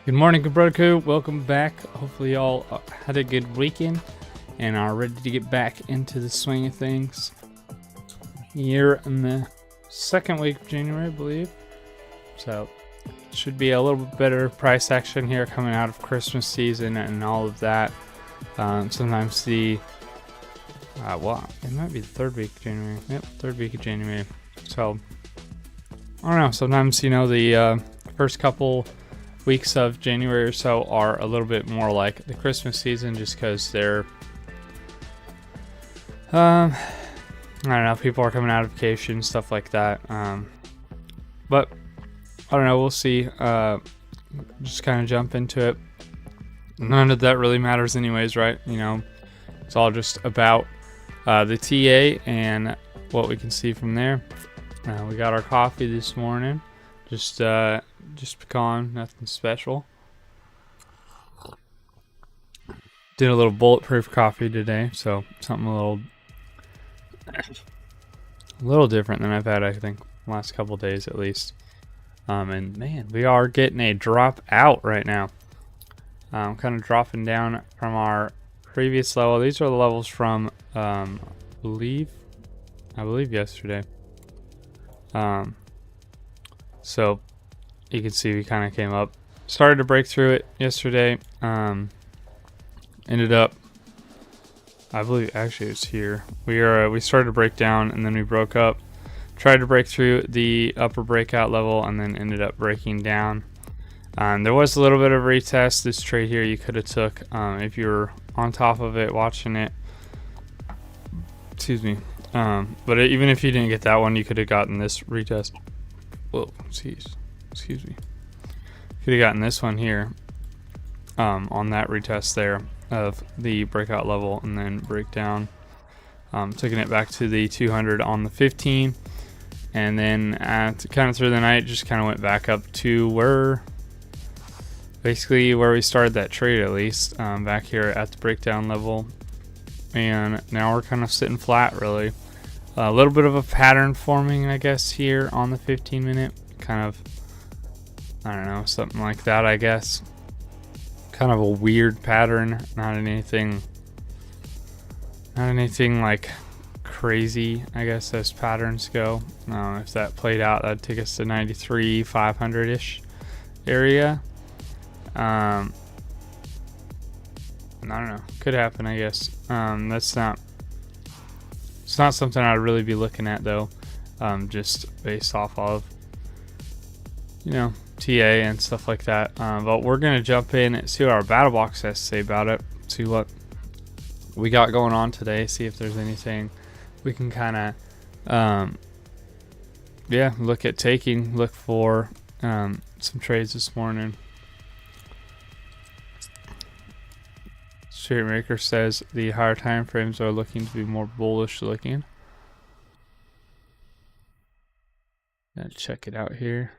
Good morning, good brother crew. Welcome back. Hopefully y'all had a good weekend and are ready to get back into the swing of things here in the second week of January, I believe. So should be a little bit better price action here coming out of Christmas season and all of that. Sometimes the well, it might be the third week of January. Yep, third week of January. So I don't know. Sometimes the first couple weeks of January or so are a little bit more like the Christmas season, just because they're I don't know, people are coming out of vacation, stuff like that. But I don't know, we'll see. Just kind of jump into it. None of that really matters anyways, right? It's all just about the TA and what we can see from there. We got our coffee this morning. Just pecan, nothing special. Did a little bulletproof coffee today, so something a little different than I've had, I think, last couple days at least. And man, we are getting a drop out right now. Kind of dropping down from our previous level. These are the levels from I believe yesterday. So you can see we kind of came up, started to break through it yesterday. Ended up, I believe actually it's here. We started to break down and then we broke up, tried to break through the upper breakout level and then ended up breaking down. There was a little bit of retest. This trade here you could have took if you were on top of it watching it. Excuse me. But even if you didn't get that one, you could have gotten this retest. Whoa, excuse me. Could have gotten this one here on that retest there of the breakout level and then breakdown. Taking it back to the 200 on the 15, and then kind of through the night just kind of went back up to basically where we started that trade, at least back here at the breakdown level. And now we're kind of sitting flat, really. A little bit of a pattern forming, I guess, here on the 15-minute. Kind of, I don't know, something like that, I guess. Kind of a weird pattern. Not anything like crazy, I guess, as patterns go. If that played out, that'd take us to 93, 500-ish area. I don't know. Could happen, I guess. It's not something I'd really be looking at, though. Just based off of, TA and stuff like that. But we're going to jump in and see what our battle box has to say about it. See what we got going on today. See if there's anything we can kind of, look at taking. Look for some trades this morning. Street Maker says the higher time frames are looking to be more bullish looking. Gotta check it out here.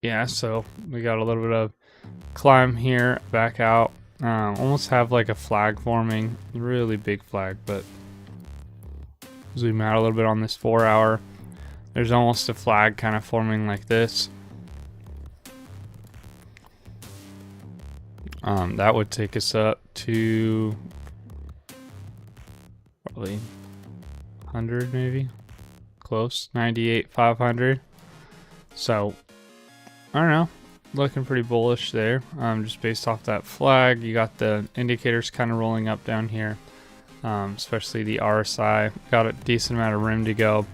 Yeah, so we got a little bit of climb here, back out. Almost have like a flag forming, really big flag, but zoom out a little bit on this 4 hour. There's almost a flag kind of forming like this. That would take us up to probably 100, maybe close, 98, 500. So I don't know, looking pretty bullish there. Just based off that flag. You got the indicators kind of rolling up down here, especially the RSI. Got a decent amount of room to go.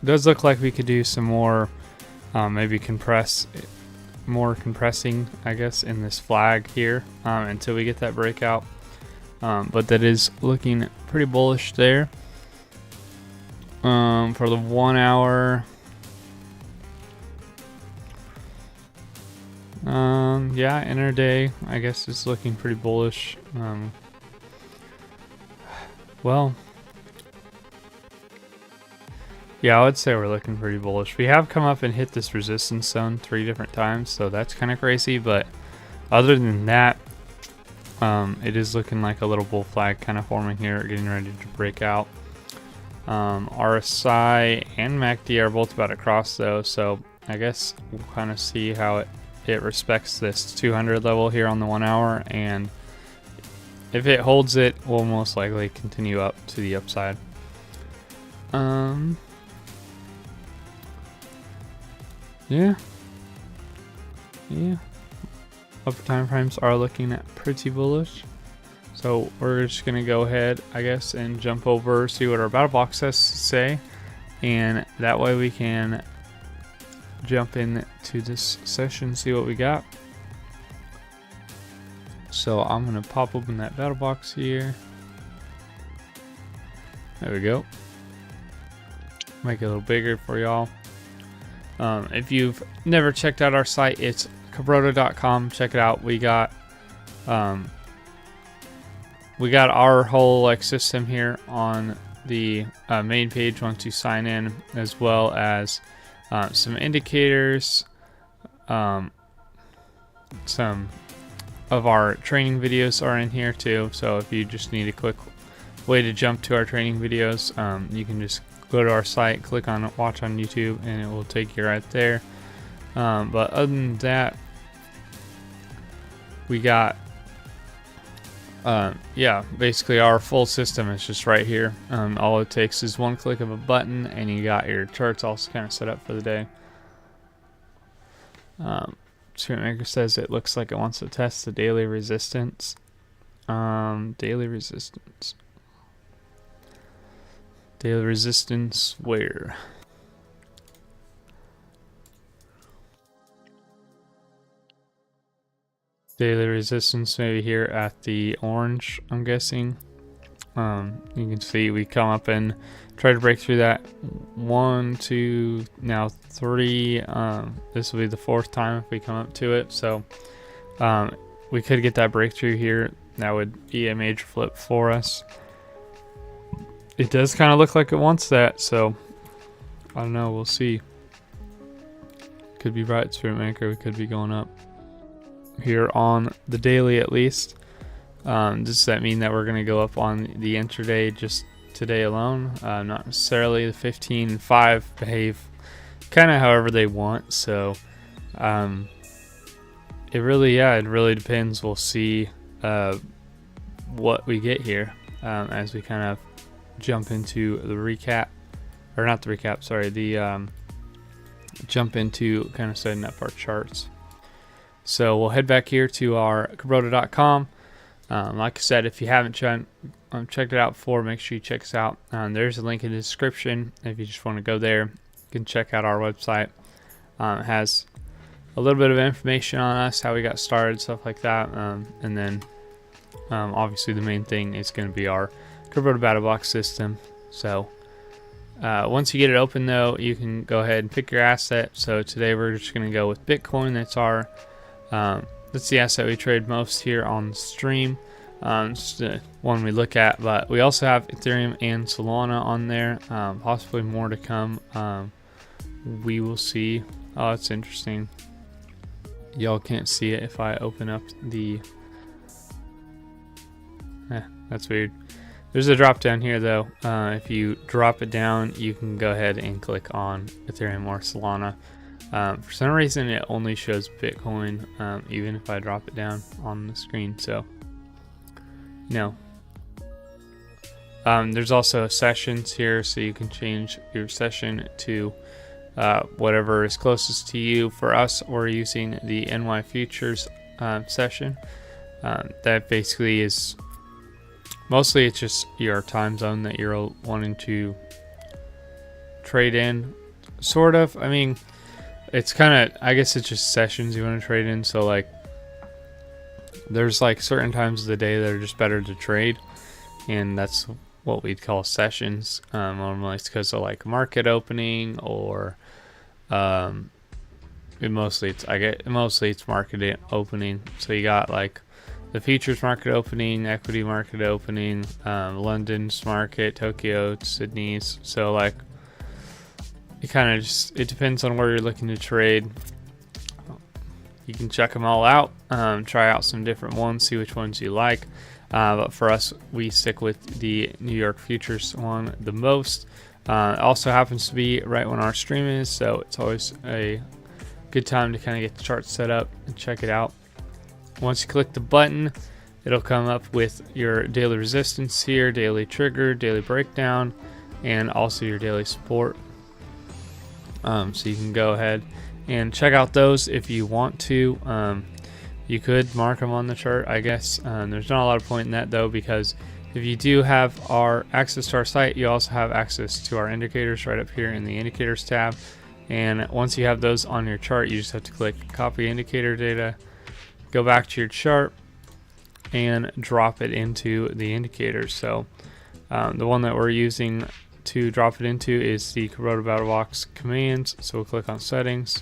It does look like we could do some more, maybe compressing, I guess, in this flag here until we get that breakout. But that is looking pretty bullish there. For the 1 hour, intraday, I guess, is looking pretty bullish. Well, yeah, I would say we're looking pretty bullish. We have come up and hit this resistance zone 3 different times, so that's kind of crazy. But other than that, it is looking like a little bull flag kind of forming here, getting ready to break out. RSI and MACD are both about to cross though, so I guess we'll kind of see how it respects this 200 level here on the 1 hour, and if it holds it, we'll most likely continue up to the upside. Yeah. Upper time frames are looking at pretty bullish. So we're just gonna go ahead, I guess, and jump over, see what our battle box has to say, and that way we can jump into this session, see what we got. So I'm gonna pop open that battle box here. There we go. Make it a little bigger for y'all. If you've never checked out our site, it's Kubroto.com. Check it out. We got our whole like system here on the main page once you sign in, as well as some indicators, some of our training videos are in here too. So if you just need a quick way to jump to our training videos, you can just go to our site, click on watch on YouTube, and it will take you right there. But other than that, we got basically our full system is just right here. All it takes is one click of a button and you got your charts all kind of set up for the day. Maker says it looks like it wants to test the daily resistance. Daily resistance where? Daily resistance maybe here at the orange, I'm guessing. You can see we come up and try to break through that 1, 2, now 3. This will be the 4th time if we come up to it. So we could get that breakthrough here. That would be a major flip for us. It does kind of look like it wants that, so I don't know, we'll see. Could be right, Spirit Maker. We could be going up here on the daily at least. Does that mean that we're going to go up on the intraday just today alone? Not necessarily. The 15 and 5 behave kind of however they want, so it really depends. We'll see what we get here as we kind of jump into the recap, or not the recap, sorry, the jump into kind of setting up our charts. So we'll head back here to our Kubroto.com. Like I said, if you haven't checked it out before, make sure you check us out. There's a link in the description if you just want to go there. You can check out our website. It has a little bit of information on us, how we got started, stuff like that. And then obviously the main thing is going to be our Kubroto battle box system. So once you get it open though, you can go ahead and pick your asset. So today we're just going to go with Bitcoin. That's the asset we trade most here on the stream. It's the one we look at, but we also have Ethereum and Solana on there. Possibly more to come. We will see. Oh, it's interesting. Y'all can't see it if I open up the... that's weird. There's a drop down here though. If you drop it down, you can go ahead and click on Ethereum or Solana. For some reason it only shows Bitcoin, even if I drop it down on the screen. So there's also sessions here, so you can change your session to whatever is closest to you. For us, we're using the NY Futures session. That basically is mostly it's just your time zone that you're wanting to trade in, sort of. I mean, it's kind of, I guess it's just sessions you want to trade in. So like there's like certain times of the day that are just better to trade, and that's what we'd call sessions. Normally it's because of like market opening, or mostly it's market opening. So you got like the futures market opening, equity market opening, London's market, Tokyo, Sydney's. So like it kind of just, it depends on where you're looking to trade. You can check them all out, try out some different ones, see which ones you like. but for us, we stick with the New York futures one the most. It also happens to be right when our stream is, so it's always a good time to kind of get the chart set up and check it out. Once you click the button, it'll come up with your daily resistance here, daily trigger, daily breakdown, and also your daily support. So you can go ahead and check out those if you want to. You could mark them on the chart, I guess. There's not a lot of point in that though, because if you do have our access to our site, you also have access to our indicators right up here in the indicators tab. And once you have those on your chart, you just have to click copy indicator data, go back to your chart, and drop it into the indicators. So the one that we're using to drop it into is the Kubota Battle Box commands. So we'll click on settings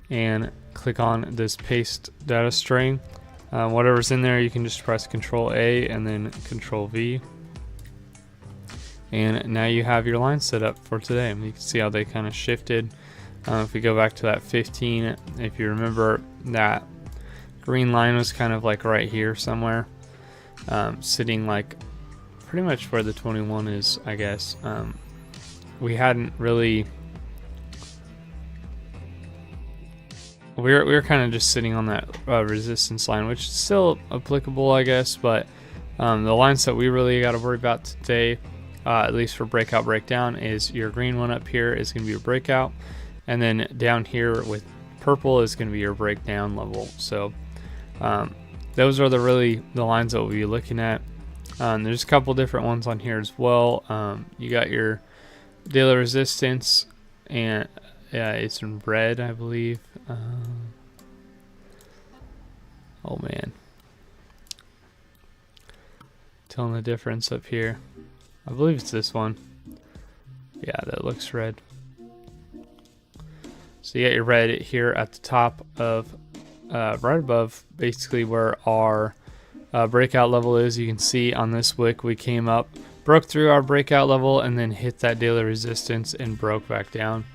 and click on this paste data string. Whatever's in there, you can just press Control A and then Control V. And now you have your line set up for today. You can see how they kind of shifted. If we go back to that 15, if you remember, that green line was kind of like right here somewhere, sitting like pretty much where the 21 is, I guess. We hadn't really, we were kind of just sitting on that resistance line, which is still applicable, I guess, but the lines that we really got to worry about today, at least for breakout breakdown, is your green one up here is going to be your breakout, and then down here with purple is going to be your breakdown level. So those are the lines that we'll be looking at. There's a couple different ones on here as well. You got your daily resistance, and it's in red, I believe. Oh man, telling the difference up here. I believe it's this one. Yeah, that looks red. So you got your red here at the top of, right above basically where our breakout level is. You can see on this wick we came up, broke through our breakout level, and then hit that daily resistance and broke back down.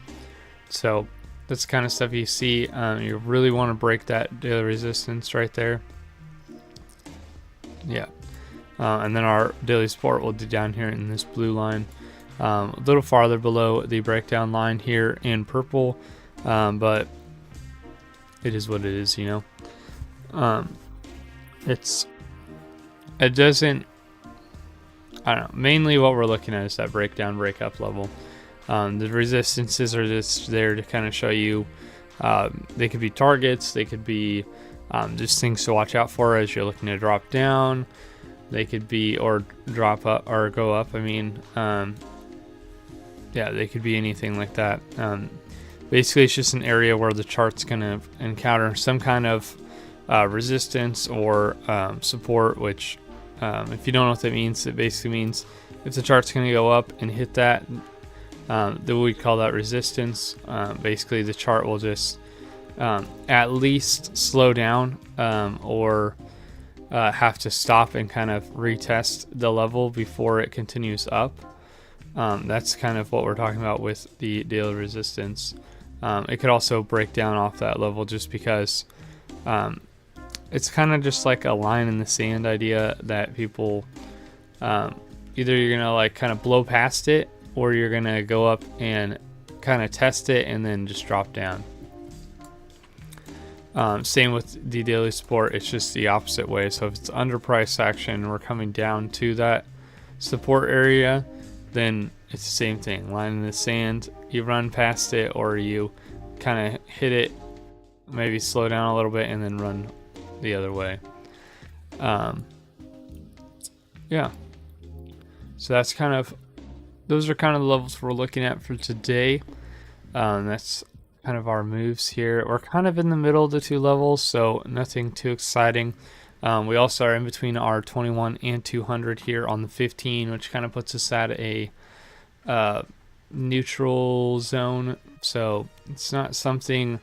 So that's the kind of stuff you see. You really want to break that daily resistance right there. Yeah. And then our daily support will be down here in this blue line, a little farther below the breakdown line here in purple, but it is what it is, you know. It doesn't, I don't know, mainly what we're looking at is that breakdown, breakup level. The resistances are just there to kind of show you, they could be targets, they could be just things to watch out for as you're looking to drop down. They could be, or drop up, or go up, I mean. Yeah, they could be anything like that. Basically, it's just an area where the chart's going to encounter some kind of resistance or support, which, if you don't know what that means, it basically means if the chart's going to go up and hit that, then we call that resistance. Basically, the chart will just at least slow down or have to stop and kind of retest the level before it continues up. That's kind of what we're talking about with the daily resistance. It could also break down off that level just because it's kind of just like a line in the sand idea that people, either you're going to like kind of blow past it, or you're going to go up and kind of test it and then just drop down. Same with the daily support, it's just the opposite way. So if it's underpriced action, we're coming down to that support area, then it's the same thing. Line in the sand, you run past it, or you kind of hit it, maybe slow down a little bit, and then run the other way. Yeah. So that's kind of, those are kind of the levels we're looking at for today. That's kind of our moves here. We're kind of in the middle of the two levels, so nothing too exciting. We also are in between our 21 and 200 here on the 15, which kind of puts us at a neutral zone. So it's not something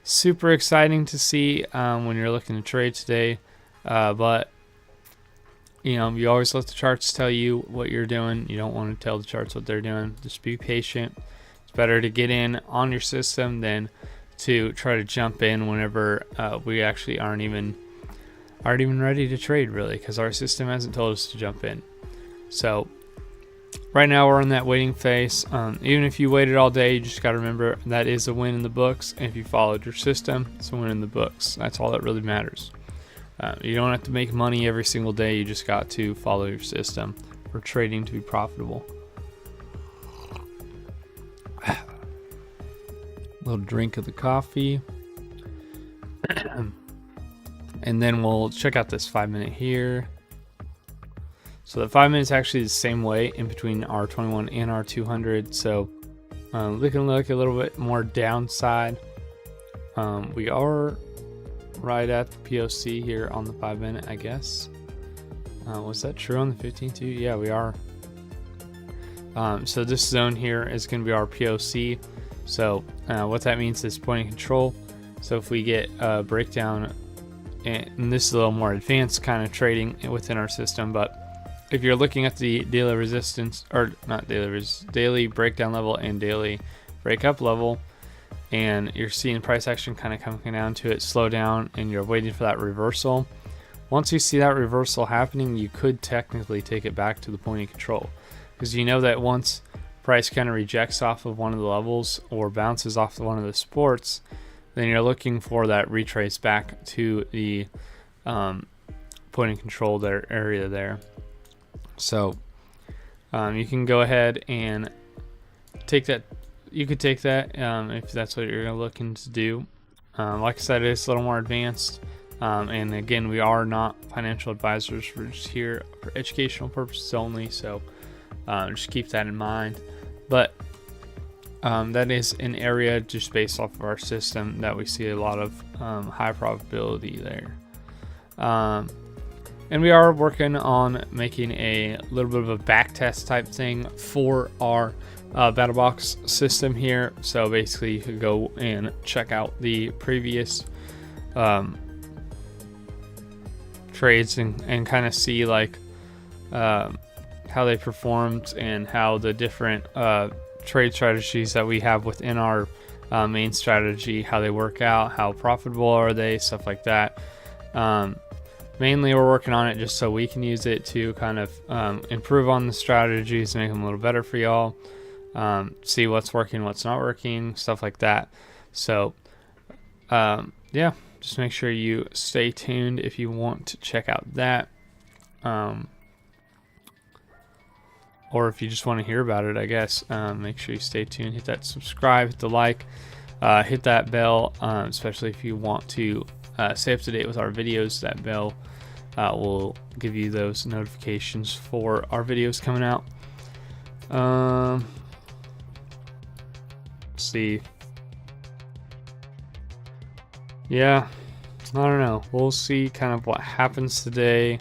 super exciting to see when you're looking to trade today, but you know, you always let the charts tell you what you're doing. You don't want to tell the charts what they're doing. Just be patient. Better to get in on your system than to try to jump in whenever we actually aren't even aren't even ready to trade really, because our system hasn't told us to jump in. So right now we're in that waiting phase. Even if you waited all day, you just got to remember that is a win in the books. And if you followed your system, it's a win in the books. That's all that really matters. You don't have to make money every single day. You just got to follow your system for trading to be profitable. A little drink of the coffee. And then we'll check out this 5 minute here. So the 5 minutes actually the same way in between R21 and R200. So looking like a little bit more downside. We are right at the POC here on the 5 minute, I guess. Was that true on the 15 too? Yeah, we are. So this zone here is going to be our POC. So what that means is point and control. So if we get a breakdown, and this is a little more advanced kind of trading within our system, but if you're looking at the daily resistance, or not daily, daily breakdown level and daily breakup level, and you're seeing price action kind of coming down to it, slow down, and you're waiting for that reversal. Once you see that reversal happening, you could technically take it back to the point of control, because you know that once price kind of rejects off of one of the levels or bounces off of one of the supports, then you're looking for that retrace back to the point and control there area there. So you can go ahead and take that. You could take that if that's what you're looking to do. Like I said, it's a little more advanced. And again, we are not financial advisors. We're just here for educational purposes only. So just keep that in mind. But that is an area just based off of our system that we see a lot of high probability there. And we are working on making a little bit of a back test type thing for our battle box system here. So basically you could go and check out the previous trades and kind of see like how they performed and how the different trade strategies that we have within our main strategy, how they work out, how profitable are they, stuff like that. Mainly we're working on it just so we can use it to kind of improve on the strategies, make them a little better for y'all, see what's working, what's not working, stuff like that. So yeah, just make sure you stay tuned if you want to check out that. Or if you just want to hear about it, I guess, make sure you stay tuned. Hit that subscribe, hit the like, hit that bell, especially if you want to stay up to date with our videos. That bell will give you those notifications for our videos coming out. Let's see. Yeah, I don't know. We'll see kind of what happens today.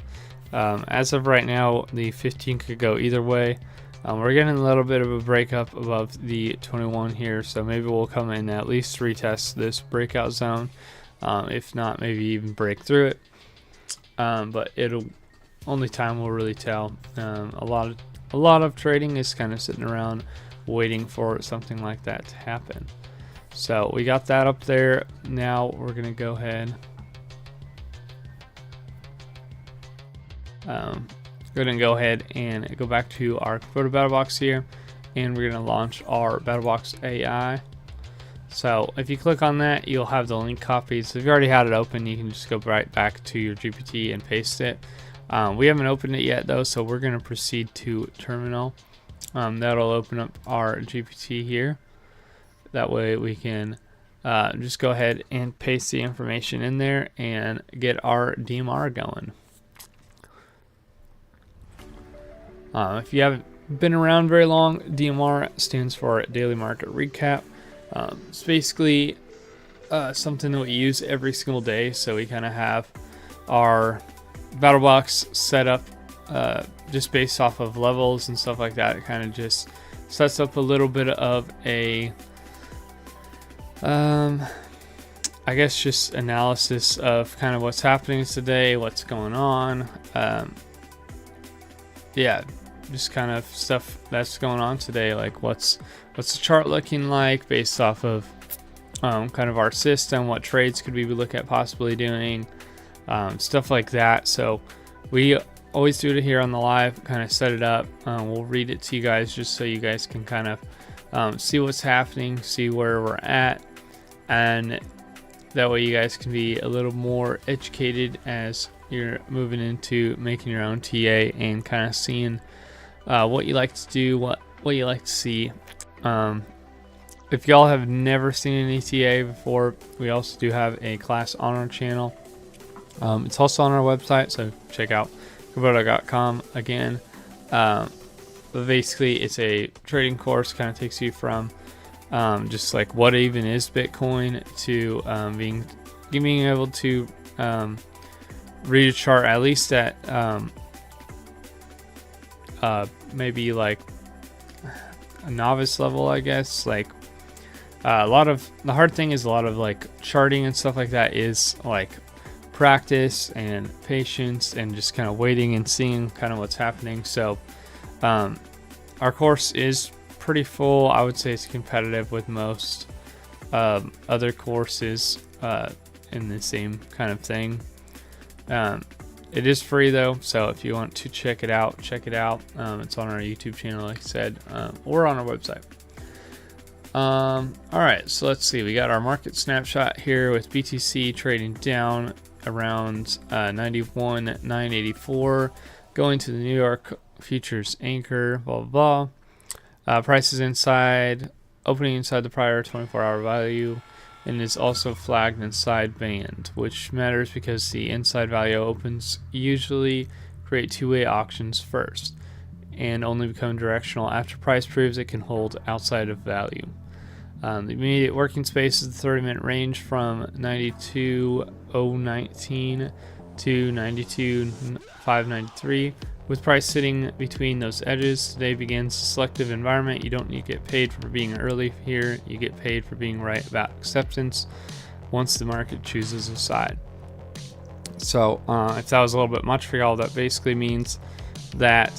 As of right now, the 15 could go either way. We're getting a little bit of a breakup above the 21 here, so maybe we'll come in and at least retest this breakout zone. If not, maybe even break through it. But only time will really tell. A lot of trading is kind of sitting around waiting for something like that to happen. So we got that up there. Now we're gonna go ahead. Go ahead and go back to our photo battle box here, and we're gonna launch our battle box AI. So if you click on that, you'll have the link copied. So if you already had it open, you can just go right back to your GPT and paste it. We haven't opened it yet though, so we're gonna proceed to terminal. That'll open up our GPT here. That way we can just go ahead and paste the information in there and get our DMR going. If you haven't been around very long, DMR stands for Daily Market Recap. It's basically something that we use every single day. So we kind of have our battle box set up just based off of levels and stuff like that. It kind of just sets up a little bit of a I guess just analysis of kind of what's happening today, what's going on. Yeah, just kind of stuff that's going on today, like what's the chart looking like based off of kind of our system, what trades could we look at possibly doing, stuff like that. So we always do it here on the live, kind of set it up. We'll read it to you guys just so you guys can kind of see what's happening, see where we're at, and that way you guys can be a little more educated as you're moving into making your own TA and kind of seeing what you like to do, what you like to see. If y'all have never seen an ETA before, we also do have a class on our channel. It's also on our website, so check out kubota.com again. But basically, it's a trading course, kind of takes you from just like what even is Bitcoin to being able to read a chart at least at maybe like a novice level, I guess. Like a lot of the hard thing is a lot of like charting and stuff like that is like practice and patience and just kind of waiting and seeing kind of what's happening. So our course is pretty full. I would say it's competitive with most other courses in the same kind of thing. It is free though, so if you want to check it out, check it out. It's on our YouTube channel, like I said, or on our website. Alright, so let's see. We got our market snapshot here with BTC trading down around 91,984, going to the New York futures anchor, blah blah blah. Prices inside, opening inside the prior 24-hour value, and is also flagged inside band, which matters because the inside value opens usually create two-way auctions first and only become directional after price proves it can hold outside of value. The immediate working space is the 30-minute range from 92,019 to 92,593, with price sitting between those edges. Today begins a selective environment. You don't need to get paid for being early here. You get paid for being right about acceptance once the market chooses a side. So if that was a little bit much for y'all, that basically means that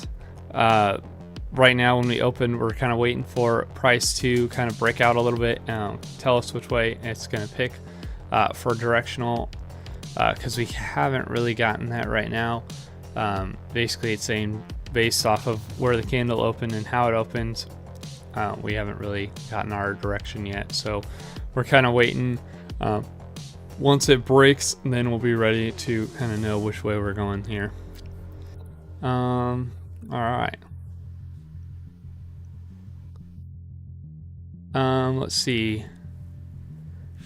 right now when we open, we're kind of waiting for price to kind of break out a little bit, tell us which way it's going to pick for directional, because we haven't really gotten that right now. Basically it's saying based off of where the candle opened and how it opens, we haven't really gotten our direction yet, so we're kind of waiting. Once it breaks, then we'll be ready to kind of know which way we're going here. All right. Let's see.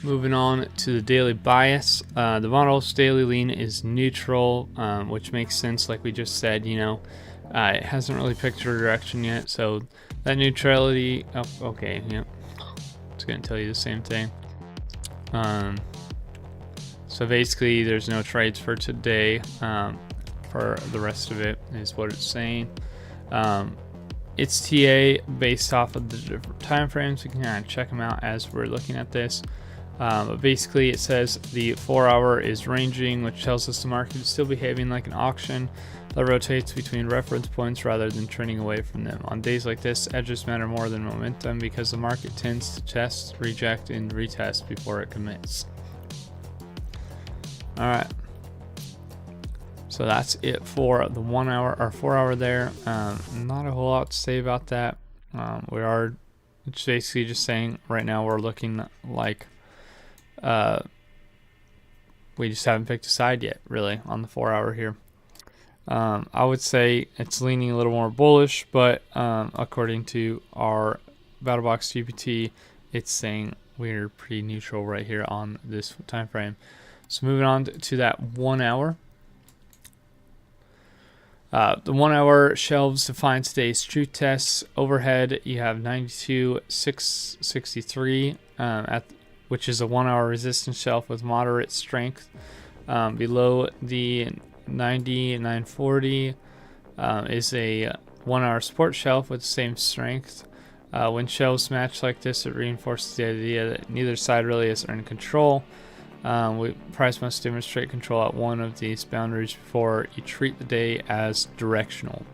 Moving on to the daily bias. The model's daily lean is neutral, which makes sense, like we just said. You know, it hasn't really picked a direction yet, so that neutrality. Oh, okay, yep. It's gonna tell you the same thing. So basically, there's no trades for today. For the rest of it is what it's saying. It's TA based off of the different time frames. We can kind of check them out as we're looking at this. But basically it says the 4-hour is ranging, which tells us the market is still behaving like an auction that rotates between reference points rather than trending away from them. On days like this, edges matter more than momentum because the market tends to test, reject, and retest before it commits. Alright. So that's it for the 1 hour or 4 hour there. Not a whole lot to say about that. We are basically just saying right now we're looking like we just haven't picked a side yet, really, on the 4 hour here. I would say it's leaning a little more bullish, but according to our BattleBox GPT, it's saying we're pretty neutral right here on this time frame. So moving on to that 1 hour. The 1 hour shelves define today's truth tests. Overhead, you have 92,663 which is a 1 hour resistance shelf with moderate strength. Below the 90,940 is a 1 hour support shelf with the same strength. When shelves match like this, it reinforces the idea that neither side really is in control. Price must demonstrate control at one of these boundaries before you treat the day as directional.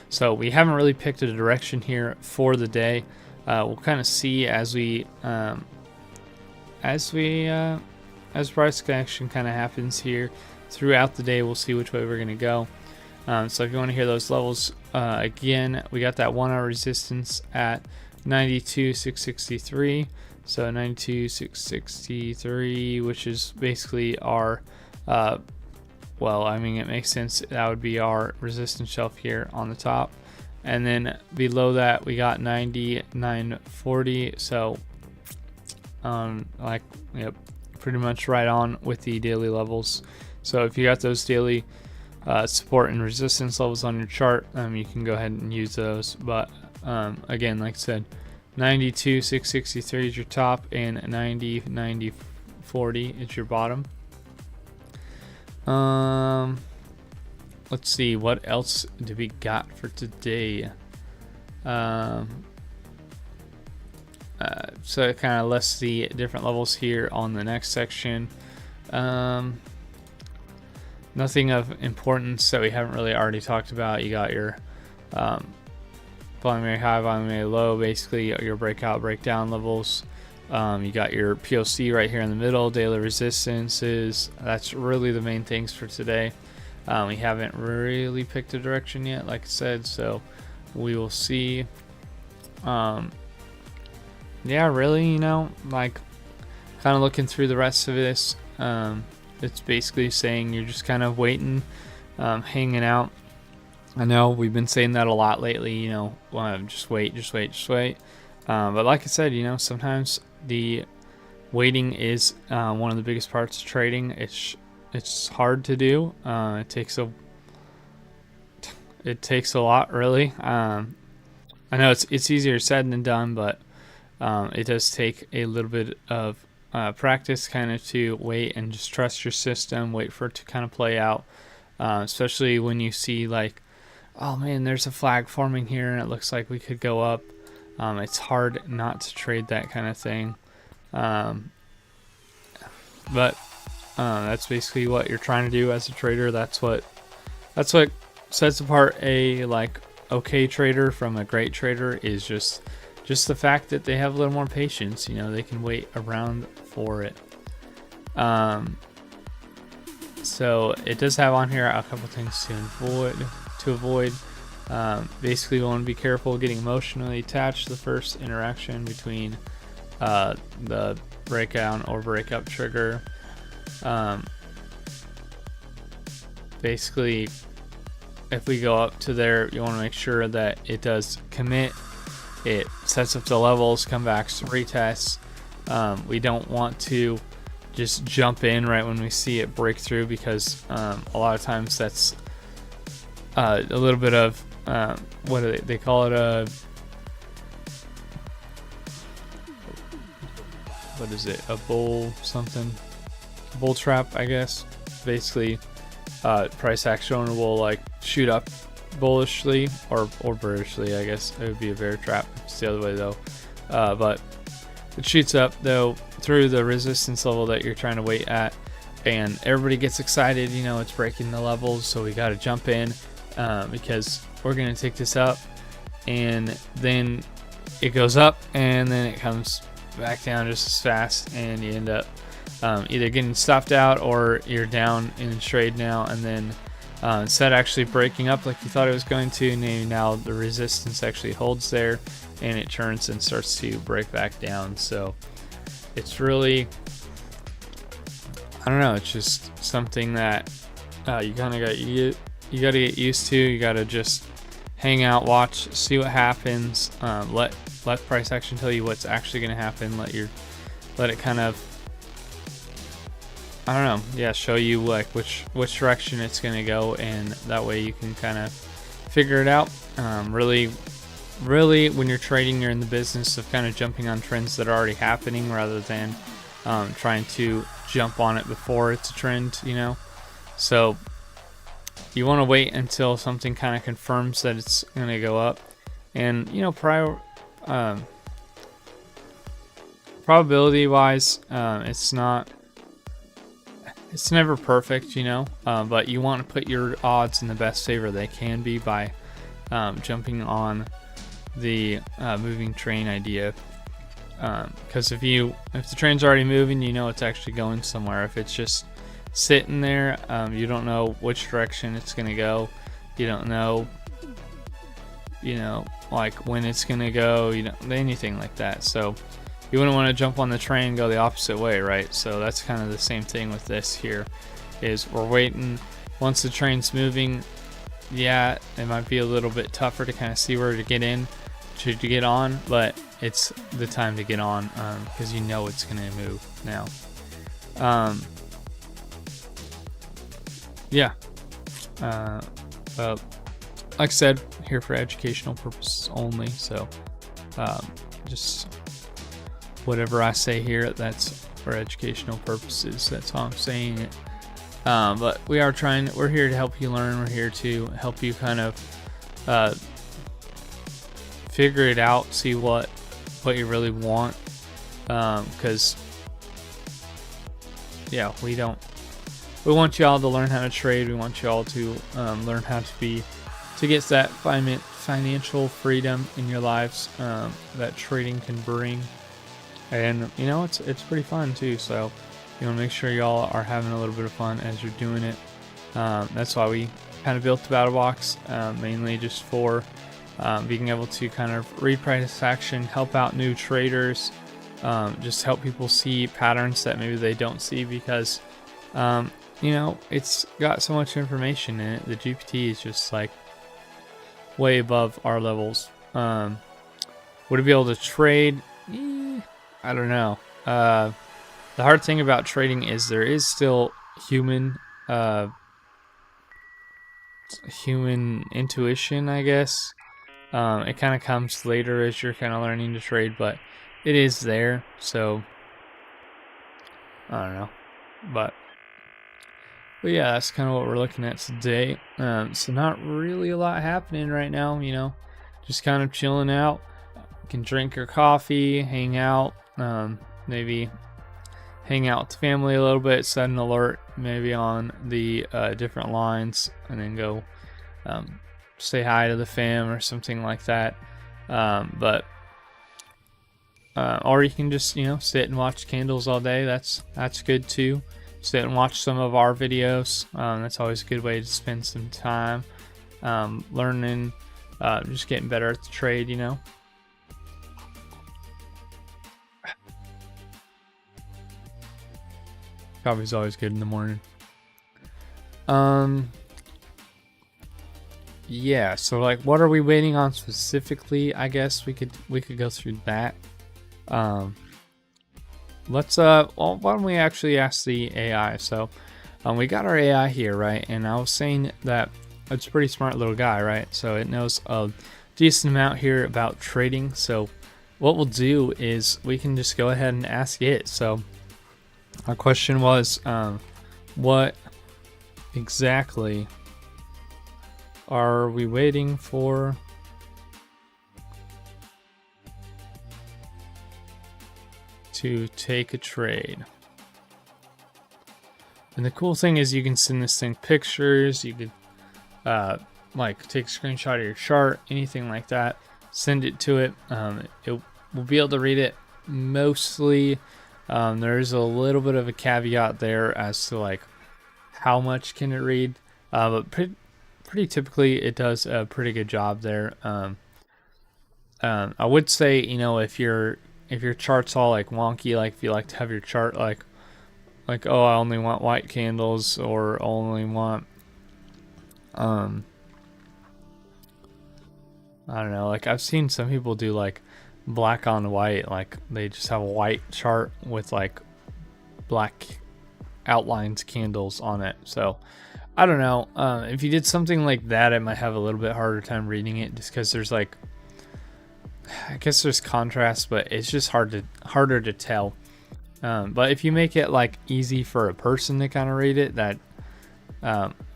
So we haven't really picked a direction here for the day. We'll kind of see as price action kind of happens here, throughout the day we'll see which way we're going to go. So if you want to hear those levels again, we got that 1 hour resistance at 92,663. So 92,663, which is basically our well, I mean, it makes sense. That would be our resistance shelf here on the top. And then below that, we got 99.40. So, like, yep, pretty much right on with the daily levels. So if you got those daily support and resistance levels on your chart, you can go ahead and use those. But again, like I said, 92,663 is your top and 90.40 is your bottom. Let's see, what else do we got for today? So it kind of lists the different levels here on the next section. Nothing of importance that we haven't really already talked about. You got your volume area high, volume area low, basically your breakout, breakdown levels. You got your POC right here in the middle, daily resistances. That's really the main things for today. We haven't really picked a direction yet, like I said, so we will see. Yeah, really, you know, like kind of looking through the rest of this, it's basically saying you're just kind of waiting, hanging out. I know we've been saying that a lot lately, you know, just wait, just wait, just wait. But like I said, you know, sometimes the waiting is one of the biggest parts of trading. It's hard to do. It takes a lot, really. I know it's easier said than done, but it does take a little bit of practice, kind of, to wait and just trust your system, wait for it to kind of play out. Especially when you see, like, oh man, there's a flag forming here and it looks like we could go up. It's hard not to trade that kind of thing. But that's basically what you're trying to do as a trader. That's what sets apart a okay trader from a great trader, is just the fact that they have a little more patience. You know, they can wait around for it. So it does have on here a couple things to avoid. Basically, we want to be careful getting emotionally attached to the first interaction between the breakout or breakup trigger. Basically, if we go up to there, you want to make sure that it does commit. It sets up the levels, come back, retests. We don't want to just jump in right when we see it break through, because a lot of times that's a little bit of what do they call it, what is it, a bull trap, I guess. Basically, price action will like shoot up bullishly or bearishly. I guess it would be a bear trap. It's the other way though. But it shoots up though through the resistance level that you're trying to wait at, and everybody gets excited. You know, it's breaking the levels, so we got to jump in because we're gonna take this up, and then it goes up and then it comes back down just as fast, and you end up either getting stopped out or you're down in the trade now, and then instead of actually breaking up like you thought it was going to, now the resistance actually holds there and it turns and starts to break back down. So it's really, I don't know, it's just something that you kind of got to get used to. You got to just hang out, watch, see what happens. Let price action tell you what's actually going to happen. Let it kind of, I don't know, yeah, show you like which direction it's going to go, and that way you can kind of figure it out. Really, when you're trading, you're in the business of kind of jumping on trends that are already happening rather than trying to jump on it before it's a trend, you know. So you want to wait until something kind of confirms that it's going to go up, and you know, probability wise, it's never perfect, you know, but you want to put your odds in the best favor they can be by jumping on the moving train idea, because if the train's already moving, you know it's actually going somewhere. If it's just sitting there. You don't know which direction it's gonna go. You don't know, like when it's gonna go. You don't anything like that. So you wouldn't want to jump on the train and go the opposite way, right? So that's kind of the same thing with this here. Is we're waiting. Once the train's moving, yeah, it might be a little bit tougher to kind of see where to get in, to get on, but it's the time to get on because you know it's going to move now. Yeah. Well, like I said, here for educational purposes only. So just whatever I say here, that's for educational purposes. That's how I'm saying it. But we're here to help you learn. We're here to help you kind of figure it out, see what you really want. Because yeah, we want y'all to learn how to trade. We want y'all to learn how to get that financial freedom in your lives that trading can bring. And it's pretty fun too. So you want to make sure y'all are having a little bit of fun as you're doing it. That's why we kind of built the battle box, mainly just for being able to kind of read price action, help out new traders, just help people see patterns that maybe they don't see because it's got so much information in it. The GPT is just like way above our levels. Would it be able to trade? I don't know. The hard thing about trading is there is still human intuition, I guess. It kind of comes later as you're kind of learning to trade, but it is there. So I don't know, but yeah, that's kind of what we're looking at today. So not really a lot happening right now, just kind of chilling out. You can drink your coffee, hang out, maybe hang out with the family a little bit, set an alert maybe on the different lines, and then go say hi to the fam or something like that. Or you can just sit and watch candles all day. That's good too. Sit and watch some of our videos. That's always a good way to spend some time learning, just getting better at the trade. Coffee's always good in the morning. Yeah, so like what are we waiting on specifically? I guess we could go through that. Let's why don't we actually ask the AI? So we got our AI here, right? And I was saying that it's a pretty smart little guy, right? So it knows a decent amount here about trading. So what we'll do is we can just go ahead and ask it. So our question was, what exactly are we waiting for to take a trade? And the cool thing is you can send this thing pictures, you could like take a screenshot of your chart, anything like that, send it to it. It will be able to read it mostly. There's a little bit of a caveat there as to like how much can it read, but pretty typically it does a pretty good job there. I would say, if your chart's all like wonky, like if you like to have your chart like oh, I only want white candles, or only want I don't know, like I've seen some people do like black on white, like they just have a white chart with like black outlines candles on it. So I don't know, if you did something like that, it might have a little bit harder time reading it, just because there's like, I guess there's contrast, but it's just harder to tell. But if you make it like easy for a person to kind of read it, that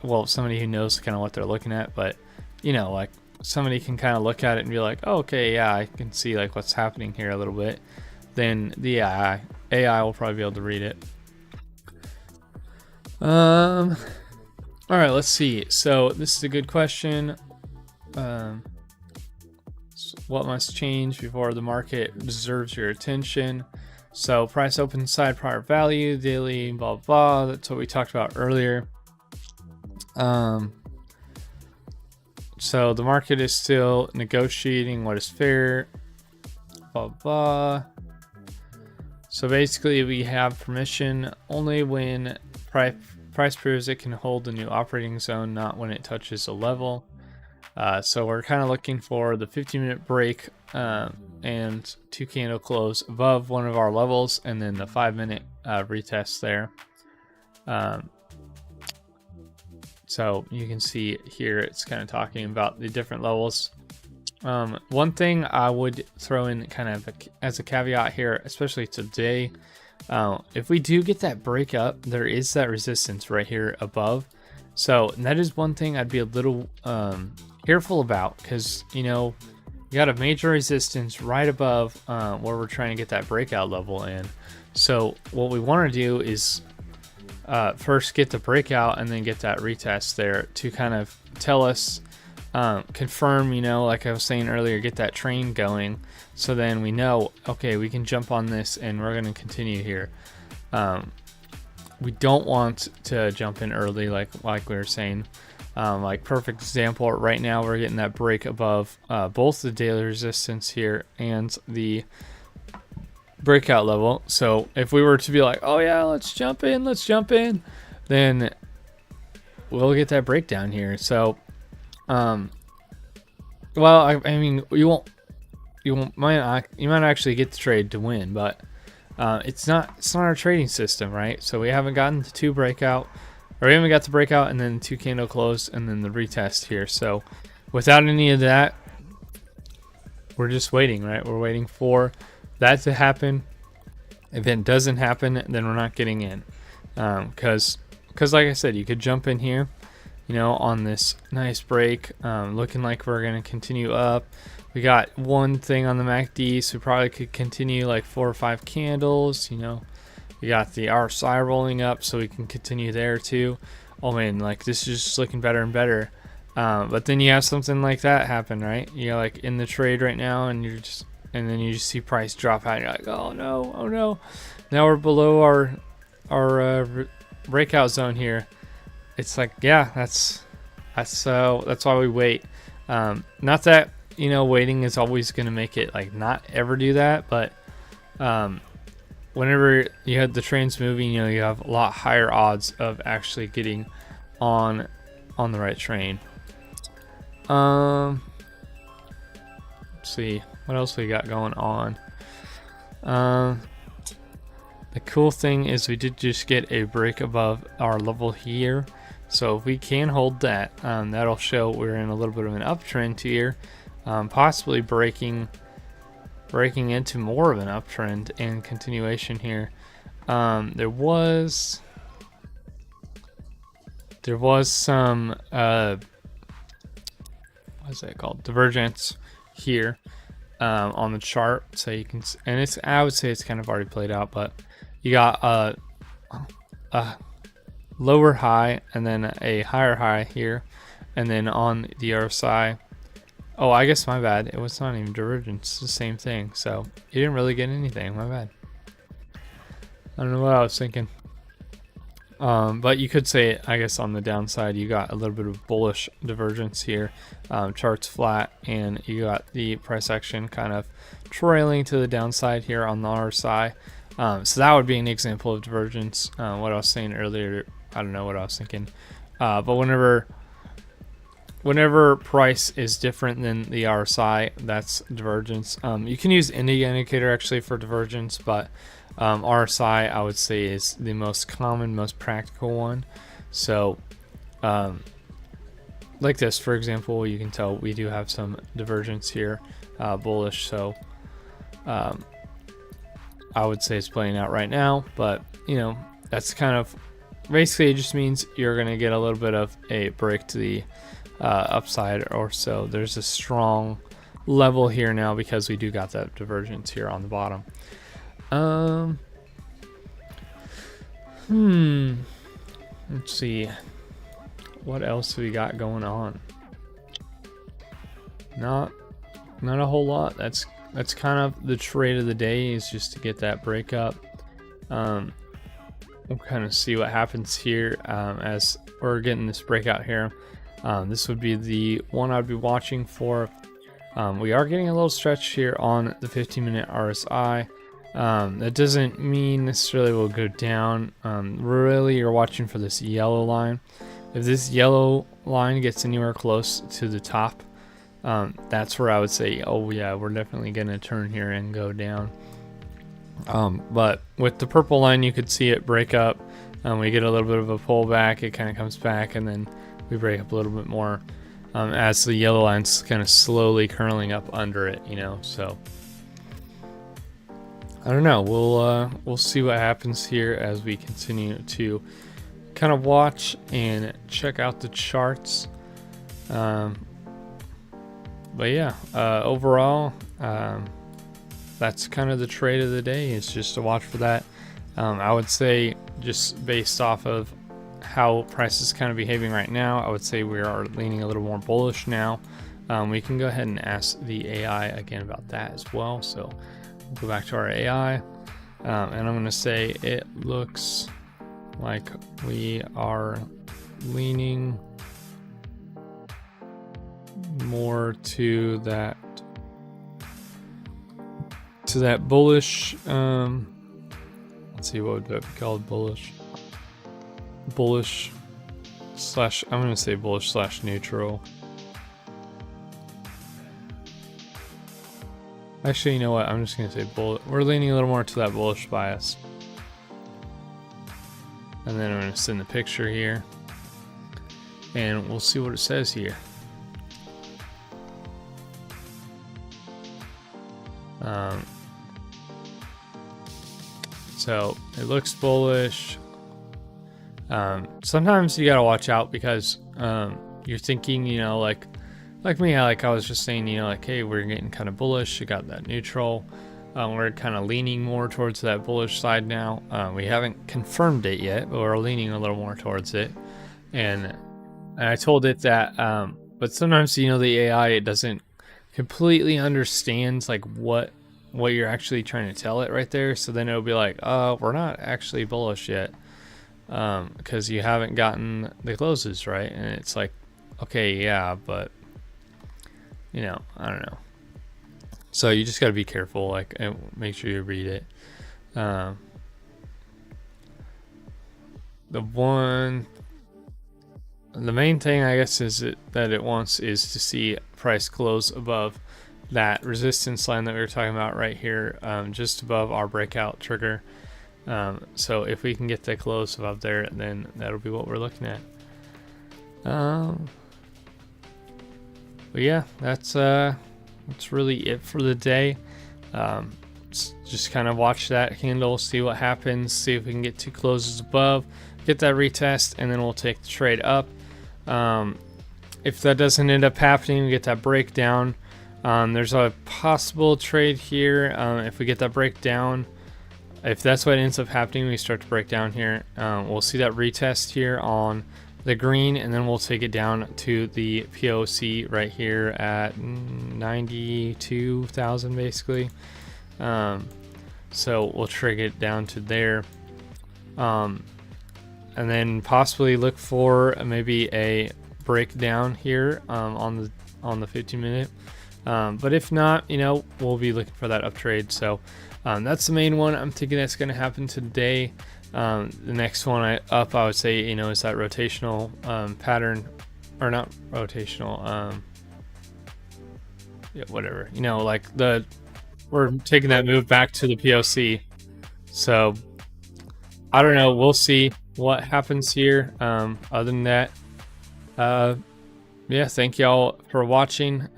well, somebody who knows kind of what they're looking at, but like somebody can kind of look at it and be like, oh, okay, yeah, I can see like what's happening here a little bit, then the AI will probably be able to read it. All right, let's see. So this is a good question. What must change before the market deserves your attention? So price open side prior value, daily, blah, blah. That's what we talked about earlier. So the market is still negotiating what is fair, blah, blah. So basically we have permission only when price proves it can hold the new operating zone, not when it touches a level. So we're kind of looking for the 15-minute break and 2 candle close above one of our levels, and then the 5-minute retest there. So you can see here it's kind of talking about the different levels. One thing I would throw in kind of as a caveat here, especially today, if we do get that break up, there is that resistance right here above. So that is one thing I'd be a little careful about, because you know you got a major resistance right above where we're trying to get that breakout level in. So what we want to do is first get the breakout and then get that retest there to kind of tell us, confirm, you know, like I was saying earlier, get that train going. So then we know, okay, we can jump on this and we're going to continue here. We don't want to jump in early, like we were saying. Like perfect example, right now we're getting that break above both the daily resistance here and the breakout level. So if we were to be like, oh yeah, let's jump in, then we'll get that breakdown here. So well, I mean, you might actually get the trade to win, but it's not our trading system, right? So we haven't gotten the 2 breakout, or we haven't got the breakout and then 2 candle close and then the retest here. So without any of that, we're just waiting, right? We're waiting for that to happen. If it doesn't happen, then we're not getting in, because like I said, you could jump in here, you know, on this nice break, looking like we're going to continue up. We got one thing on the MACD, so we probably could continue like 4 or 5 candles, you know. We got the RSI rolling up, so we can continue there too. Oh man, like this is just looking better and better. But then you have something like that happen, right? You're like in the trade right now, and then you just see price drop out, and you're like, oh no. Now we're below our breakout zone here. It's like, yeah, that's why we wait. Not that, you know, waiting is always going to make it like not ever do that, but whenever you have the trains moving, you know, you have a lot higher odds of actually getting on the right train. Let's see what else we got going on. The cool thing is we did just get a break above our level here, so if we can hold that, that'll show we're in a little bit of an uptrend here, possibly breaking into more of an uptrend and continuation here. There was some what's that called, divergence here on the chart, so you can, and I would say it's kind of already played out, but you got a lower high and then a higher high here, and then on the RSI, oh, I guess my bad, it was not even divergence, it's the same thing, so you didn't really get anything, my bad. I don't know what I was thinking. But you could say, I guess, on the downside, you got a little bit of bullish divergence here. Chart's flat, and you got the price action kind of trailing to the downside here on the RSI. So that would be an example of divergence. What I was saying earlier, I don't know what I was thinking. But whenever price is different than the RSI, that's divergence. You can use India indicator actually for divergence, but RSI, I would say, is the most common, most practical one. So like this, for example, you can tell we do have some divergence here, bullish. So I would say it's playing out right now, but you know, that's kind of basically, it just means you're going to get a little bit of a break to the upside or so. There's a strong level here now because we do got that divergence here on the bottom. Let's see, what else we got going on? Not a whole lot. That's that's kind of the trade of the day, is just to get that breakup. We'll kind of see what happens here as we're getting this breakout here. This would be the one I'd be watching for. We are getting a little stretch here on the 15-minute RSI. That doesn't mean necessarily we'll go down. Really, you're watching for this yellow line. If this yellow line gets anywhere close to the top, that's where I would say, oh yeah, we're definitely going to turn here and go down. But with the purple line, you could see it break up. We get a little bit of a pullback, it kind of comes back, and then we break up a little bit more as the yellow line's kind of slowly curling up under it, you know. So I don't know, we'll see what happens here as we continue to kind of watch and check out the charts. But yeah, overall, that's kind of the trade of the day, is just to watch for that. I would say, just based off of how price is kind of behaving right now, I would say we are leaning a little more bullish now. We can go ahead and ask the AI again about that as well. So we'll go back to our AI, and I'm going to say it looks like we are leaning more to that bullish, let's see, what would that be called? Bullish slash, I'm going to say bullish slash neutral. Actually, you know what? I'm just going to say bullish. We're leaning a little more to that bullish bias. And then I'm going to send the picture here, and we'll see what it says here. So it looks bullish. Sometimes you gotta watch out, because you're thinking, you know, like me, like I was just saying, you know, like, hey, we're getting kind of bullish. You got that neutral. We're kind of leaning more towards that bullish side now. We haven't confirmed it yet, but we're leaning a little more towards it. And I told it that, but sometimes, you know, the AI, it doesn't completely understands like what you're actually trying to tell it right there. So then it'll be like, we're not actually bullish yet, because you haven't gotten the closes right. And it's like, okay, yeah, but you know, I don't know. So you just got to be careful, like, and make sure you read it. The main thing, I guess, is that it wants is to see price close above that resistance line that we were talking about right here, just above our breakout trigger. So if we can get that close above there, then that'll be what we're looking at. But yeah, that's really it for the day. Just kind of watch that candle, see what happens, see if we can get two closes above, get that retest, and then we'll take the trade up. If that doesn't end up happening, we get that breakdown. There's a possible trade here. If we get that breakdown, if that's what ends up happening, we start to break down here. We'll see that retest here on the green, and then we'll take it down to the POC right here at 92,000 basically. So we'll trigger it down to there, and then possibly look for maybe a breakdown here on the 15-minute. But if not, you know, we'll be looking for that up trade. So that's the main one I'm thinking that's going to happen today. The next one I would say, you know, is that rotational pattern, or not rotational, yeah, whatever, you know, like we're taking that move back to the POC. So I don't know, we'll see what happens here. Other than that, yeah, thank y'all for watching.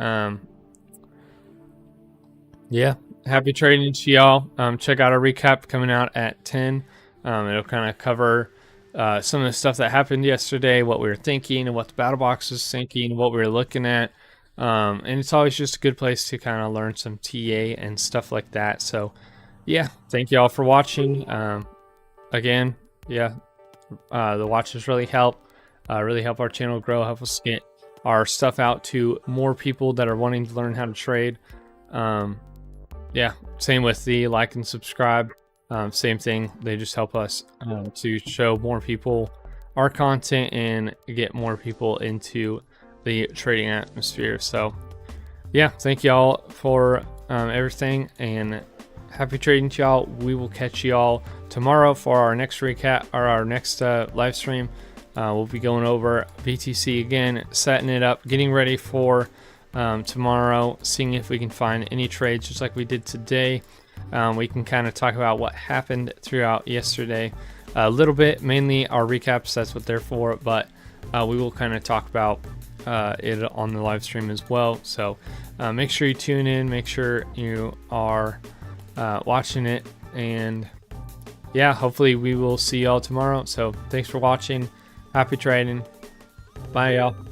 Yeah, happy trading to y'all. Check out our recap coming out at 10. It'll kind of cover some of the stuff that happened yesterday, what we were thinking, and what the battle box was thinking, what we were looking at. And it's always just a good place to kind of learn some TA and stuff like that. So yeah, thank you all for watching. Again, yeah, the watches really help our channel grow, help us get our stuff out to more people that are wanting to learn how to trade. yeah, same with the like and subscribe. Same thing. They just help us to show more people our content and get more people into the trading atmosphere. So yeah, thank y'all for everything, and happy trading to y'all. We will catch y'all tomorrow for our next recap, or our next live stream. We'll be going over BTC again, setting it up, getting ready for tomorrow, seeing if we can find any trades just like we did today. We can kind of talk about what happened throughout yesterday a little bit, mainly our recaps, that's what they're for, but we will kind of talk about it on the live stream as well. So make sure you tune in, make sure you are watching it, and yeah, hopefully we will see y'all tomorrow. So thanks for watching. Happy trading. Bye y'all.